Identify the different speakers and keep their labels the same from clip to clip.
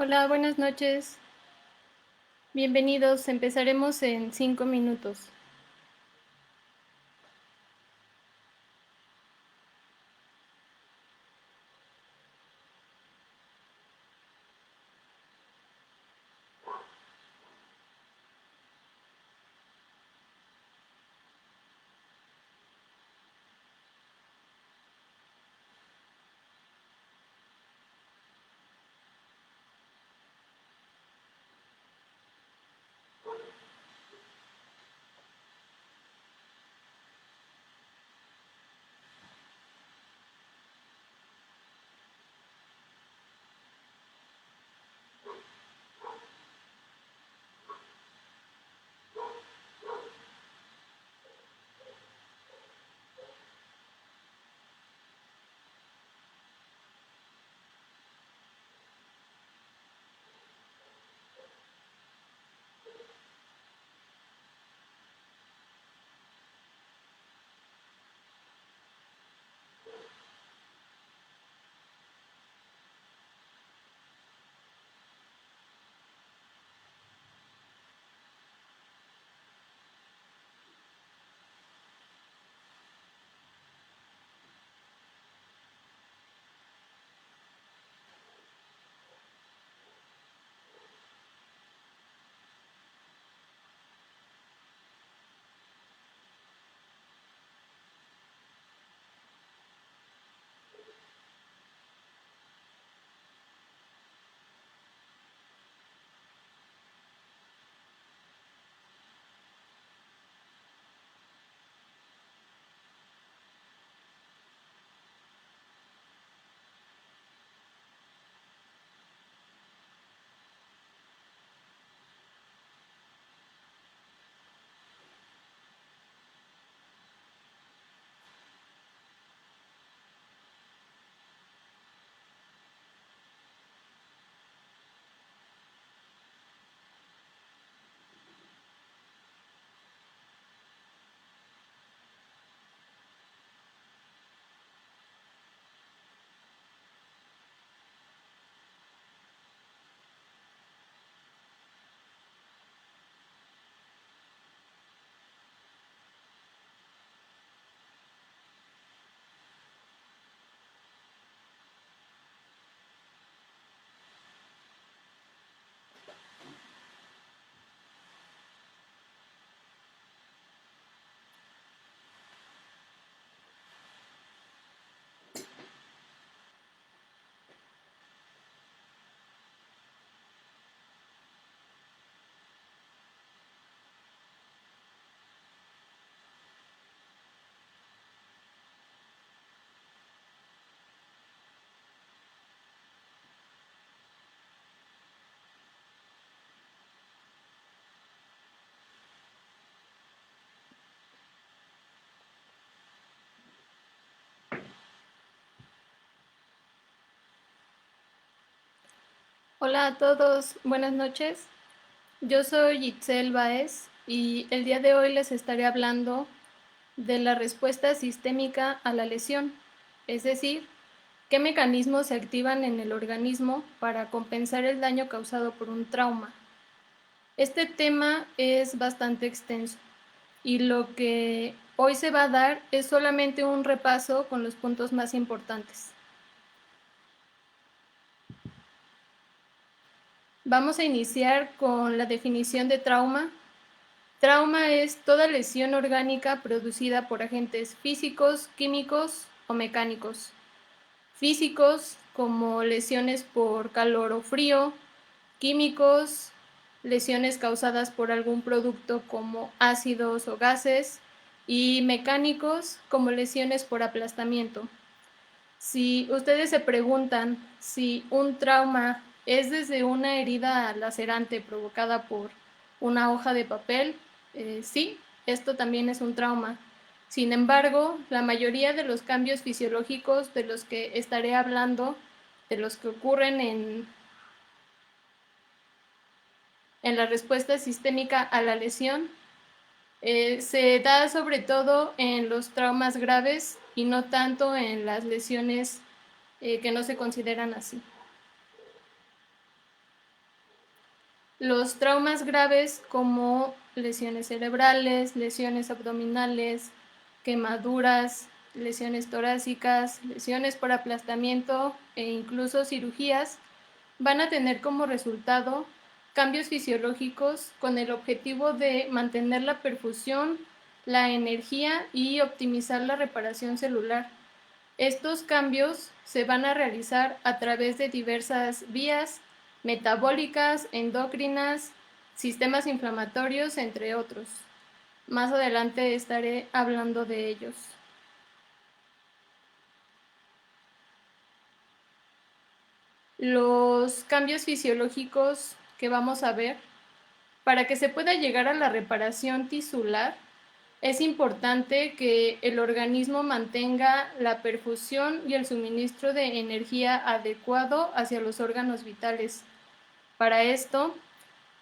Speaker 1: Hola, buenas noches. Bienvenidos. Empezaremos en 5 minutos. Hola a todos, buenas noches. Yo soy Itzel Baez y el día de hoy les estaré hablando de la respuesta sistémica a la lesión, es decir, qué mecanismos se activan en el organismo para compensar el daño causado por un trauma. Este tema es bastante extenso y lo que hoy se va a dar es solamente un repaso con los puntos más importantes. Vamos a iniciar con la definición de trauma. Trauma es toda lesión orgánica producida por agentes físicos, químicos o mecánicos. Físicos como lesiones por calor o frío, químicos, lesiones causadas por algún producto como ácidos o gases, y mecánicos como lesiones por aplastamiento. Si ustedes se preguntan si un trauma es desde una herida lacerante provocada por una hoja de papel, sí, esto también es un trauma. Sin embargo, la mayoría de los cambios fisiológicos de los que estaré hablando, de los que ocurren en la respuesta sistémica a la lesión, se da sobre todo en los traumas graves y no tanto en las lesiones que no se consideran así. Los traumas graves como lesiones cerebrales, lesiones abdominales, quemaduras, lesiones torácicas, lesiones por aplastamiento e incluso cirugías van a tener como resultado cambios fisiológicos con el objetivo de mantener la perfusión, la energía y optimizar la reparación celular. Estos cambios se van a realizar a través de diversas vías metabólicas, endocrinas, sistemas inflamatorios, entre otros. Más adelante estaré hablando de ellos. Los cambios fisiológicos que vamos a ver, para que se pueda llegar a la reparación tisular, es importante que el organismo mantenga la perfusión y el suministro de energía adecuado hacia los órganos vitales. Para esto,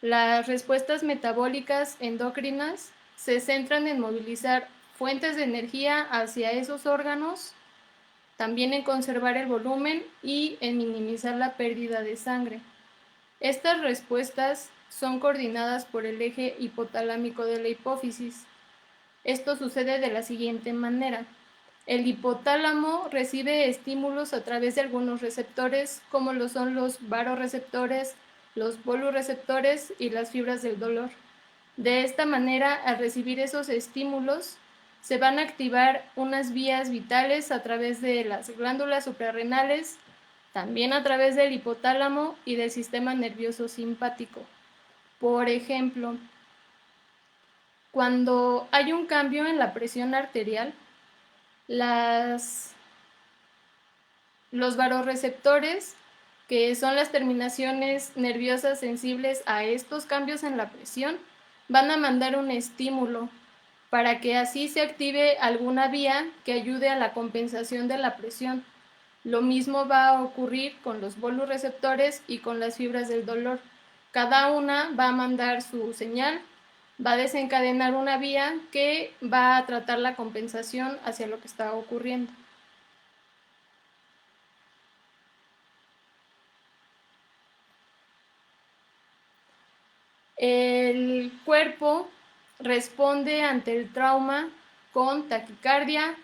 Speaker 1: las respuestas metabólicas endocrinas se centran en movilizar fuentes de energía hacia esos órganos, también en conservar el volumen y en minimizar la pérdida de sangre. Estas respuestas son coordinadas por el eje hipotalámico de la hipófisis. Esto sucede de la siguiente manera. El hipotálamo recibe estímulos a través de algunos receptores, como lo son los varoreceptores, los volureceptores y las fibras del dolor. De esta manera, al recibir esos estímulos, se van a activar unas vías vitales a través de las glándulas suprarrenales, también a través del hipotálamo y del sistema nervioso simpático. Por ejemplo, cuando hay un cambio en la presión arterial, los varoreceptores, que son las terminaciones nerviosas sensibles a estos cambios en la presión, van a mandar un estímulo para que así se active alguna vía que ayude a la compensación de la presión. Lo mismo va a ocurrir con los volureceptores y con las fibras del dolor. Cada una va a mandar su señal, va a desencadenar una vía que va a tratar la compensación hacia lo que está ocurriendo. El cuerpo responde ante el trauma con taquicardia,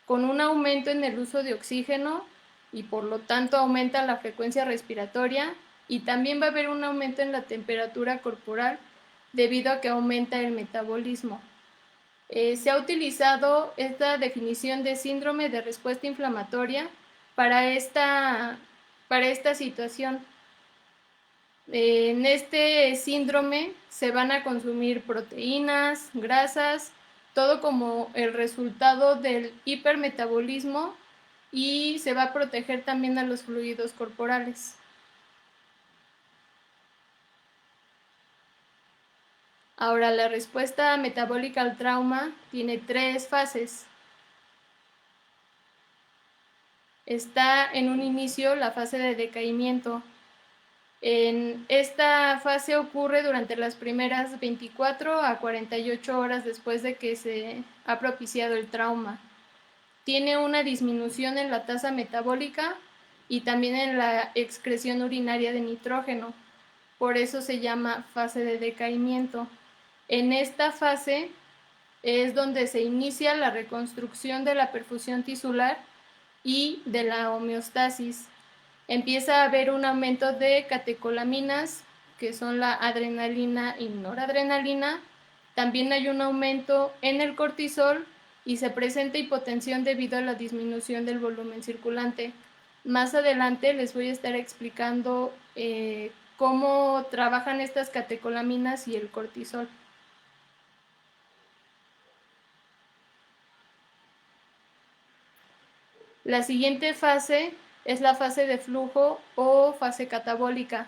Speaker 1: con un aumento en el uso de oxígeno y por lo tanto aumenta la frecuencia respiratoria, y también va a haber un aumento en la temperatura corporal debido a que aumenta el metabolismo. Se ha utilizado esta definición de síndrome de respuesta inflamatoria para esta situación. En este síndrome se van a consumir proteínas, grasas, todo como el resultado del hipermetabolismo, y se va a proteger también a los fluidos corporales. Ahora, la respuesta metabólica al trauma tiene 3 fases. Está en un inicio la fase de decaimiento. En esta fase ocurre durante las primeras 24 a 48 horas después de que se ha propiciado el trauma. Tiene una disminución en la tasa metabólica y también en la excreción urinaria de nitrógeno. Por eso se llama fase de decaimiento. En esta fase es donde se inicia la reconstrucción de la perfusión tisular y de la homeostasis. Empieza a haber un aumento de catecolaminas, que son la adrenalina y noradrenalina. También hay un aumento en el cortisol y se presenta hipotensión debido a la disminución del volumen circulante. Más adelante les voy a estar explicando cómo trabajan estas catecolaminas y el cortisol. La siguiente fase es la fase de flujo o fase catabólica.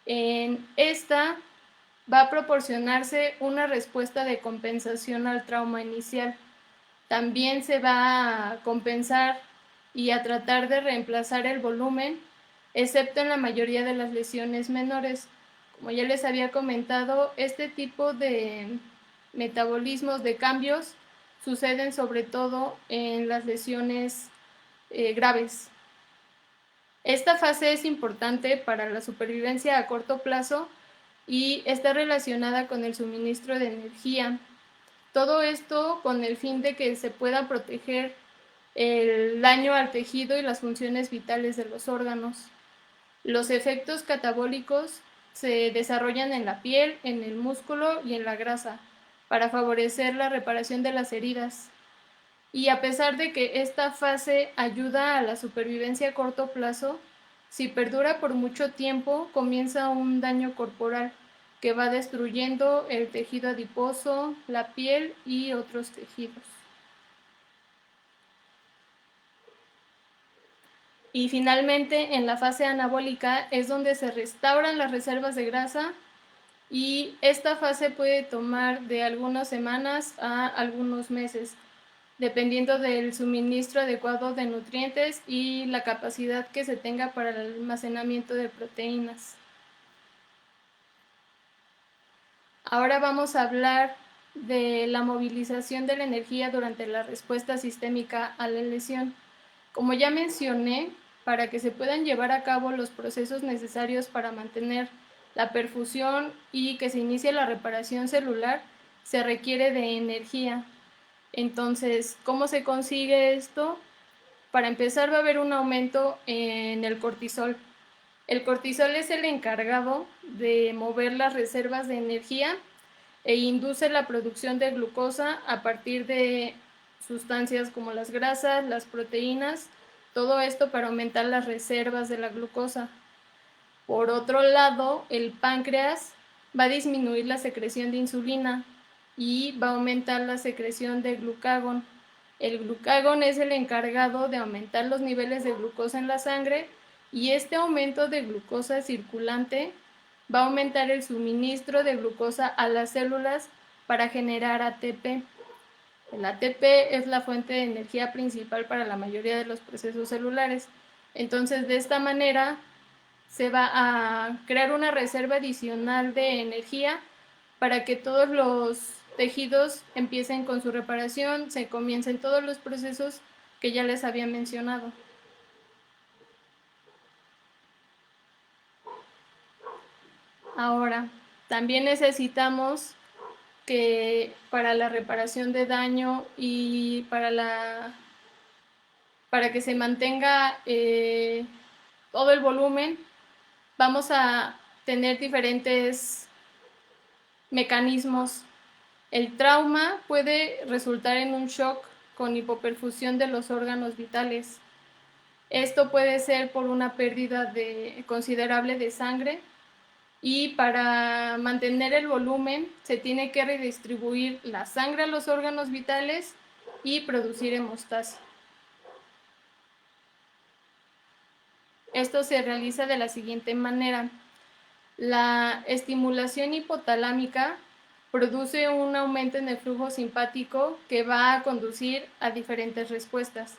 Speaker 1: En esta va a proporcionarse una respuesta de compensación al trauma inicial. También se va a compensar y a tratar de reemplazar el volumen, excepto en la mayoría de las lesiones menores. Como ya les había comentado, este tipo de metabolismos, de cambios, suceden sobre todo en las lesiones graves. Esta fase es importante para la supervivencia a corto plazo y está relacionada con el suministro de energía. Todo esto con el fin de que se pueda proteger el daño al tejido y las funciones vitales de los órganos. Los efectos catabólicos se desarrollan en la piel, en el músculo y en la grasa para favorecer la reparación de las heridas. Y a pesar de que esta fase ayuda a la supervivencia a corto plazo, si perdura por mucho tiempo, comienza un daño corporal que va destruyendo el tejido adiposo, la piel y otros tejidos. Y finalmente, en la fase anabólica es donde se restauran las reservas de grasa y esta fase puede tomar de algunas semanas a algunos meses, dependiendo del suministro adecuado de nutrientes y la capacidad que se tenga para el almacenamiento de proteínas. Ahora vamos a hablar de la movilización de la energía durante la respuesta sistémica a la lesión. Como ya mencioné, para que se puedan llevar a cabo los procesos necesarios para mantener la perfusión y que se inicie la reparación celular, se requiere de energía. Entonces, ¿cómo se consigue esto? Para empezar, va a haber un aumento en el cortisol. El cortisol es el encargado de mover las reservas de energía e induce la producción de glucosa a partir de sustancias como las grasas, las proteínas, todo esto para aumentar las reservas de la glucosa. Por otro lado, el páncreas va a disminuir la secreción de insulina y va a aumentar la secreción de glucagón. El glucagón es el encargado de aumentar los niveles de glucosa en la sangre y este aumento de glucosa circulante va a aumentar el suministro de glucosa a las células para generar ATP. El ATP es la fuente de energía principal para la mayoría de los procesos celulares. Entonces, de esta manera se va a crear una reserva adicional de energía para que todos los tejidos empiecen con su reparación, se comiencen todos los procesos que ya les había mencionado. Ahora, también necesitamos que para la reparación de daño y para que se mantenga todo el volumen, vamos a tener diferentes mecanismos. El trauma puede resultar en un shock con hipoperfusión de los órganos vitales. Esto puede ser por una pérdida considerable de sangre y para mantener el volumen se tiene que redistribuir la sangre a los órganos vitales y producir hemostasia. Esto se realiza de la siguiente manera. La estimulación hipotalámica produce un aumento en el flujo simpático que va a conducir a diferentes respuestas,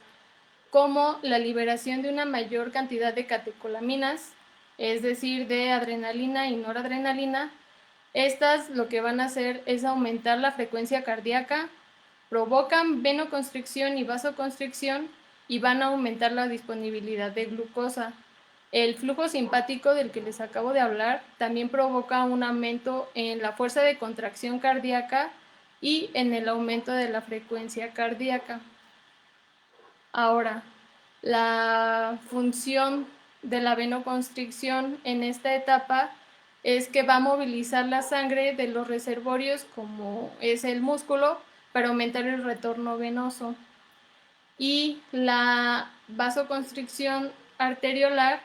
Speaker 1: como la liberación de una mayor cantidad de catecolaminas, es decir, de adrenalina y noradrenalina. Estas lo que van a hacer es aumentar la frecuencia cardíaca, provocan venoconstricción y vasoconstricción y van a aumentar la disponibilidad de glucosa. El flujo simpático del que les acabo de hablar también provoca un aumento en la fuerza de contracción cardíaca y en el aumento de la frecuencia cardíaca. Ahora, la función de la venoconstricción en esta etapa es que va a movilizar la sangre de los reservorios, como es el músculo, para aumentar el retorno venoso. Y la vasoconstricción arteriolar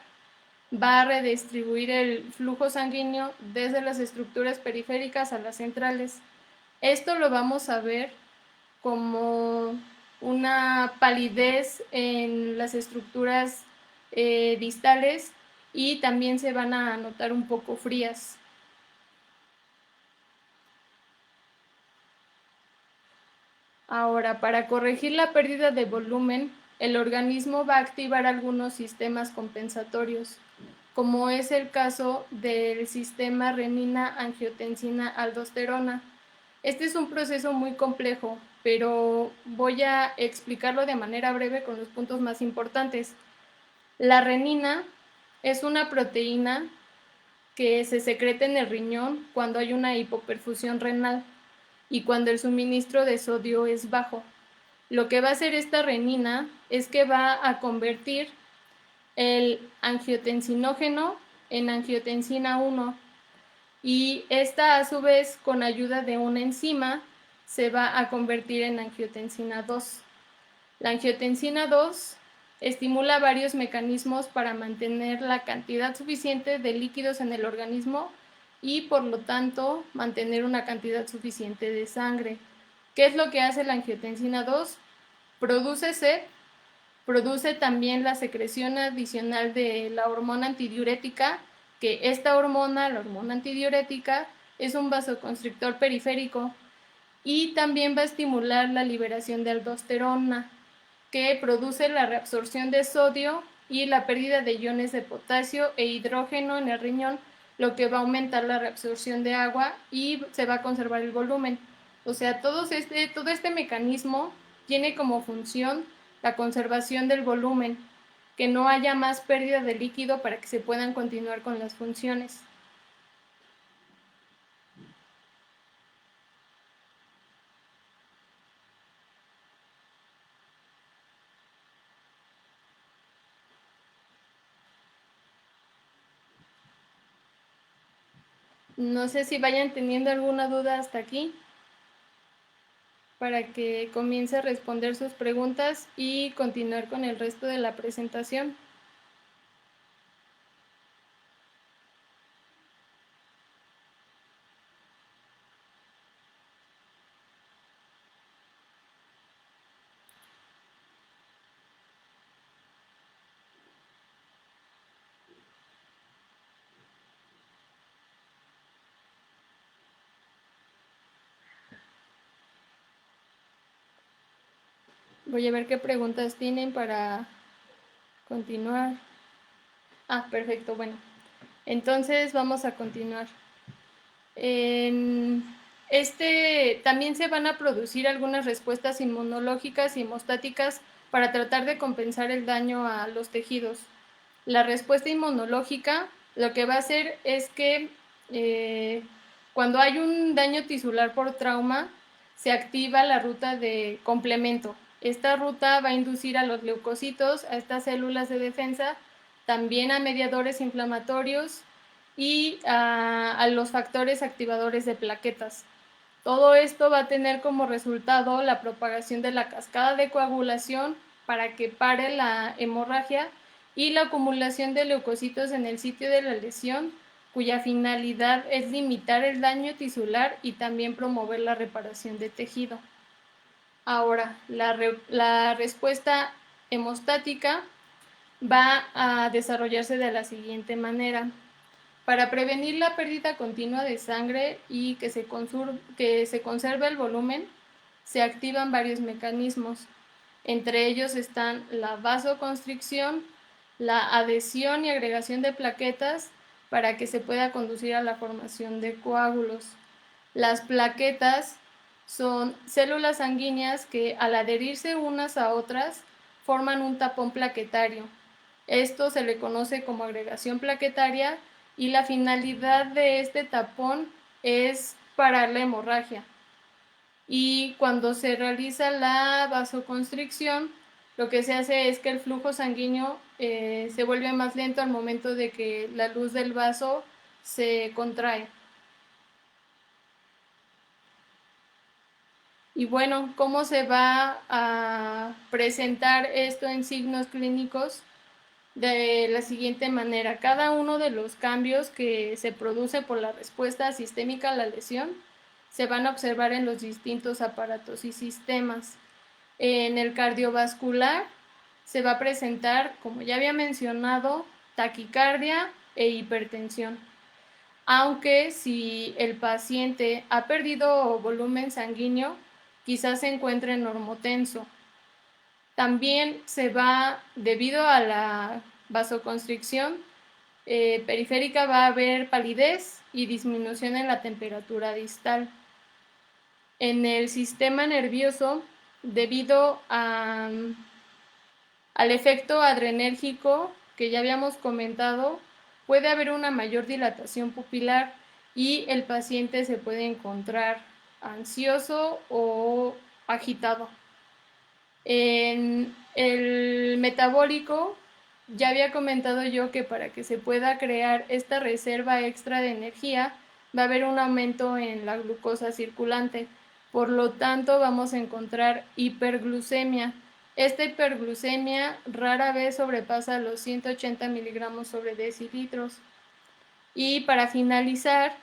Speaker 1: va a redistribuir el flujo sanguíneo desde las estructuras periféricas a las centrales. Esto lo vamos a ver como una palidez en las estructuras distales y también se van a notar un poco frías. Ahora, para corregir la pérdida de volumen, el organismo va a activar algunos sistemas compensatorios, como es el caso del sistema renina-angiotensina-aldosterona. Este es un proceso muy complejo, pero voy a explicarlo de manera breve con los puntos más importantes. La renina es una proteína que se secreta en el riñón cuando hay una hipoperfusión renal y cuando el suministro de sodio es bajo. Lo que va a hacer esta renina es que va a convertir el angiotensinógeno en angiotensina 1 y esta a su vez con ayuda de una enzima se va a convertir en angiotensina 2. La angiotensina 2 estimula varios mecanismos para mantener la cantidad suficiente de líquidos en el organismo y por lo tanto mantener una cantidad suficiente de sangre. ¿Qué es lo que hace la angiotensina 2? Produce sed, produce también la secreción adicional de la hormona antidiurética, que esta hormona, la hormona antidiurética, es un vasoconstrictor periférico y también va a estimular la liberación de aldosterona, que produce la reabsorción de sodio y la pérdida de iones de potasio e hidrógeno en el riñón, lo que va a aumentar la reabsorción de agua y se va a conservar el volumen. O sea, todo este mecanismo tiene como función la conservación del volumen, que no haya más pérdida de líquido para que se puedan continuar con las funciones. No sé si vayan teniendo alguna duda hasta aquí para que comience a responder sus preguntas y continuar con el resto de la presentación. Voy a ver qué preguntas tienen para continuar. Perfecto, bueno. Entonces vamos a continuar. También se van a producir algunas respuestas inmunológicas y hemostáticas para tratar de compensar el daño a los tejidos. La respuesta inmunológica lo que va a hacer es que cuando hay un daño tisular por trauma, se activa la ruta de complemento. Esta ruta va a inducir a los leucocitos, a estas células de defensa, también a mediadores inflamatorios y a los factores activadores de plaquetas. Todo esto va a tener como resultado la propagación de la cascada de coagulación para que pare la hemorragia y la acumulación de leucocitos en el sitio de la lesión, cuya finalidad es limitar el daño tisular y también promover la reparación de tejido. Ahora, la respuesta hemostática va a desarrollarse de la siguiente manera. Para prevenir la pérdida continua de sangre y que se conserve el volumen, se activan varios mecanismos. Entre ellos están la vasoconstricción, la adhesión y agregación de plaquetas para que se pueda conducir a la formación de coágulos. Las plaquetas son células sanguíneas que al adherirse unas a otras forman un tapón plaquetario. Esto se le conoce como agregación plaquetaria y la finalidad de este tapón es parar la hemorragia. Y cuando se realiza la vasoconstricción, lo que se hace es que el flujo sanguíneo se vuelve más lento al momento de que la luz del vaso se contrae. Y bueno, ¿cómo se va a presentar esto en signos clínicos? De la siguiente manera: cada uno de los cambios que se produce por la respuesta sistémica a la lesión se van a observar en los distintos aparatos y sistemas. En el cardiovascular se va a presentar, como ya había mencionado, taquicardia e hipertensión. Aunque si el paciente ha perdido volumen sanguíneo, quizás se encuentre normotenso. También se va, debido a la vasoconstricción periférica, va a haber palidez y disminución en la temperatura distal. En el sistema nervioso, debido al efecto adrenérgico que ya habíamos comentado, puede haber una mayor dilatación pupilar y el paciente se puede encontrar ansioso o agitado. En el metabólico, ya había comentado yo que para que se pueda crear esta reserva extra de energía, va a haber un aumento en la glucosa circulante. Por lo tanto, vamos a encontrar hiperglucemia. Esta hiperglucemia rara vez sobrepasa los 180 miligramos sobre decilitros. Y para finalizar,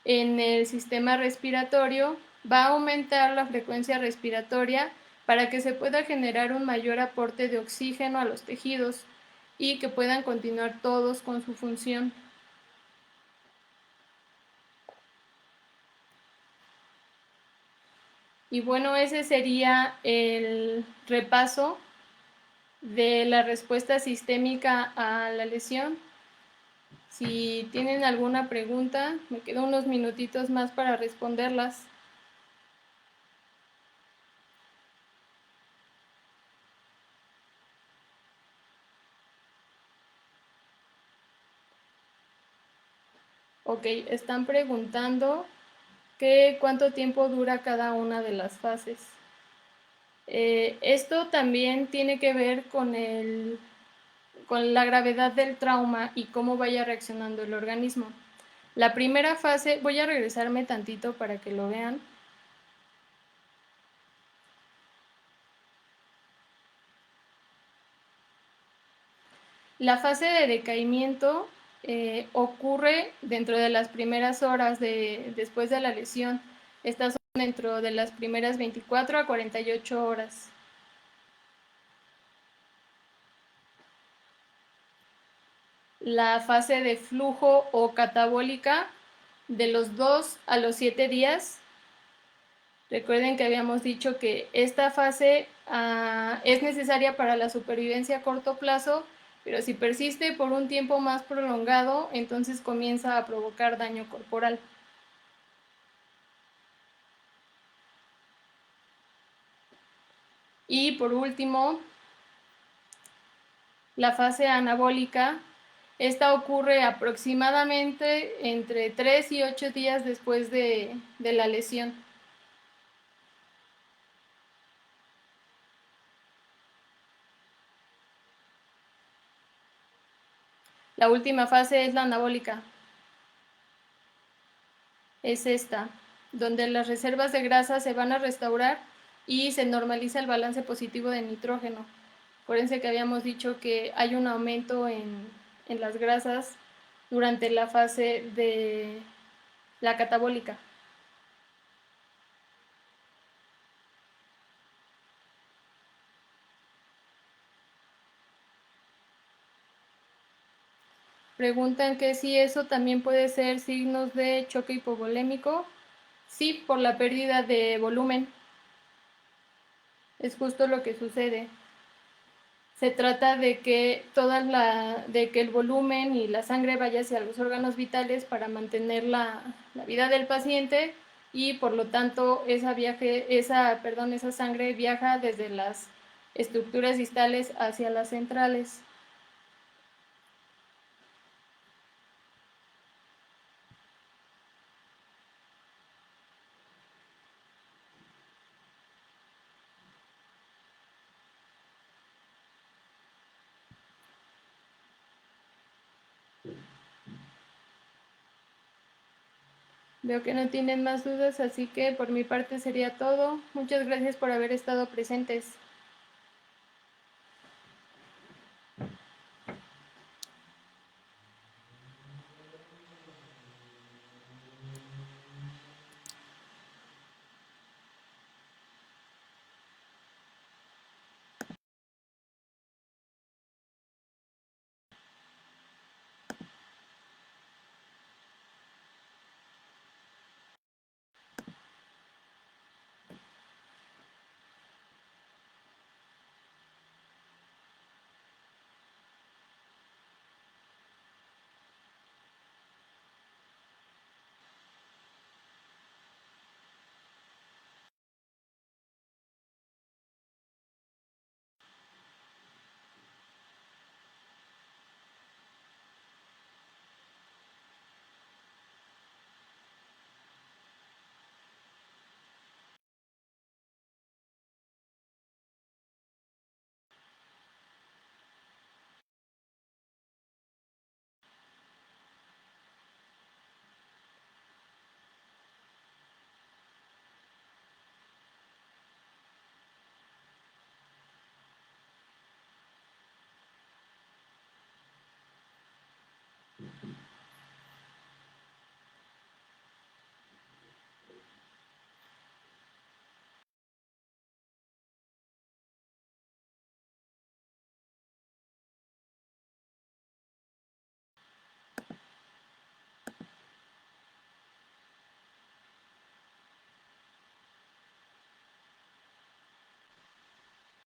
Speaker 1: en el sistema respiratorio va a aumentar la frecuencia respiratoria para que se pueda generar un mayor aporte de oxígeno a los tejidos y que puedan continuar todos con su función. Y bueno, ese sería el repaso de la respuesta sistémica a la lesión. Si tienen alguna pregunta, me quedo unos minutitos más para responderlas. Ok, están preguntando que cuánto tiempo dura cada una de las fases. Esto también tiene que ver con la gravedad del trauma y cómo vaya reaccionando el organismo. La primera fase, voy a regresarme tantito para que lo vean. La fase de decaimiento ocurre dentro de las primeras horas después de la lesión. Estas son dentro de las primeras 24 a 48 horas. La fase de flujo o catabólica de los 2 a los 7 días. Recuerden que habíamos dicho que esta fase es necesaria para la supervivencia a corto plazo, pero si persiste por un tiempo más prolongado, entonces comienza a provocar daño corporal. Y por último, la fase anabólica. Esta ocurre aproximadamente entre 3 y 8 días después de la lesión. La última fase es la anabólica. Es esta, donde las reservas de grasa se van a restaurar y se normaliza el balance positivo de nitrógeno. Acuérdense que habíamos dicho que hay un aumento en las grasas durante la fase de la catabólica. Preguntan que si eso también puede ser signos de choque hipovolémico. Sí, por la pérdida de volumen. Es justo lo que sucede. Se trata de que de que el volumen y la sangre vaya hacia los órganos vitales para mantener la vida del paciente y por lo tanto esa sangre viaja desde las estructuras distales hacia las centrales. Veo que no tienen más dudas, así que por mi parte sería todo. Muchas gracias por haber estado presentes.